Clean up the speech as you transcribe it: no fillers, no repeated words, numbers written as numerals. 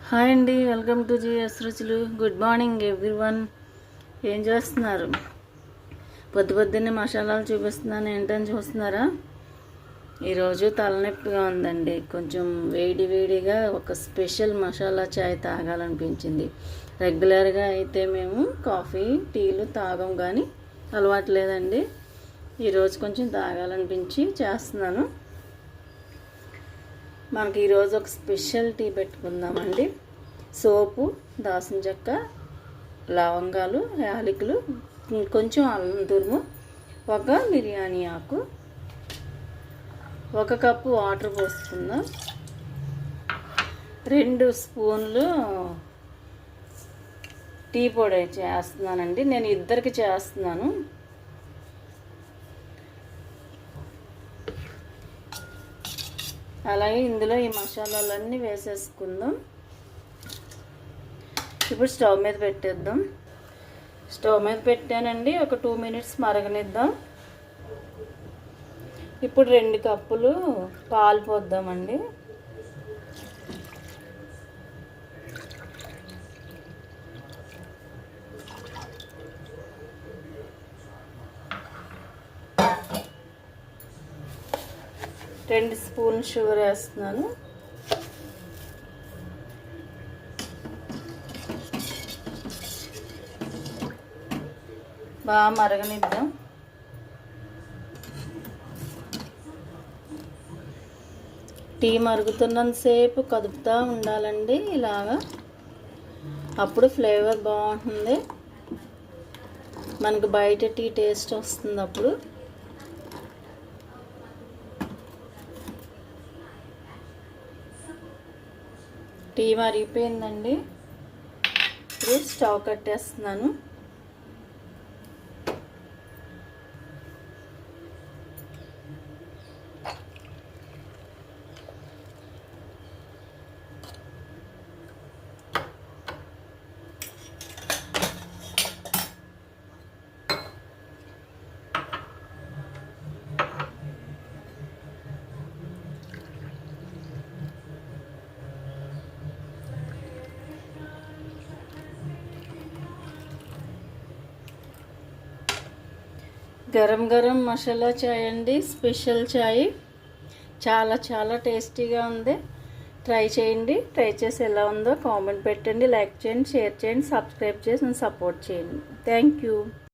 Hi అండి, welcome to GS రుచులు. Good morning everyone. ఏం చేస్తున్నారు? పొద్దున్నే మసాలాలు చూపిస్తున్నాను, ఏంటని చూస్తున్నారా? ఈరోజు తలనొప్పిగా ఉందండి. కొంచెం వేడిగా ఒక స్పెషల్ మసాలా చాయ్ తాగాలనిపించింది. రెగ్యులర్గా అయితే మేము కాఫీ టీలు తాగం, కానీ అలవాటు లేదండి. ఈరోజు కొంచెం తాగాలనిపించి చేస్తున్నాను. మనకి ఈరోజు ఒక స్పెషల్ టీ పెట్టుకుందామండి. సోపు, దాల్చిన చెక్క, లవంగాలు, యాలకులు, కొంచెం అల్లం తురుము, ఒక బిర్యానీ ఆకు, 1 కప్పు వాటర్ పోసుకుందాం. 2 స్పూన్లు టీ పొడి చేస్తున్నానండి. నేను ఇద్దరికి చేస్తున్నాను. అలాగే ఇందులో ఈ మసాలాలన్నీ వేసేసుకుందాం. ఇప్పుడు స్టవ్ మీద పెట్టేద్దాం. స్టవ్ మీద పెట్టానండి. ఒక 2 మినిట్స్ మరగనిద్దాం. ఇప్పుడు 2 కప్పులు పాలు పోద్దామండి. రెండు స్పూన్ షుగర్ వేస్తున్నాను. బాగా మరగనిద్దాం. టీ మరుగుతున్నంతసేపు కదుపుతూ ఉండాలండి ఇలాగా. అప్పుడు ఫ్లేవర్ బాగుంటుంది. మనకు బయట టీ టేస్ట్ వస్తుంది అప్పుడు. టీ మరిగిపోయిందండి. ఇప్పుడు స్టవ్ కట్టేస్తున్నాను. గరం మసాలా చాయ్ అండి, స్పెషల్ చాయ్. చాలా టేస్టీగా ఉంది. ట్రై చేయండి. ట్రై చేసి ఎలా ఉందో కామెంట్ పెట్టండి, లైక్ చేయండి, షేర్ చేయండి, సబ్స్క్రైబ్ చేసి సపోర్ట్ చేయండి. Thank you.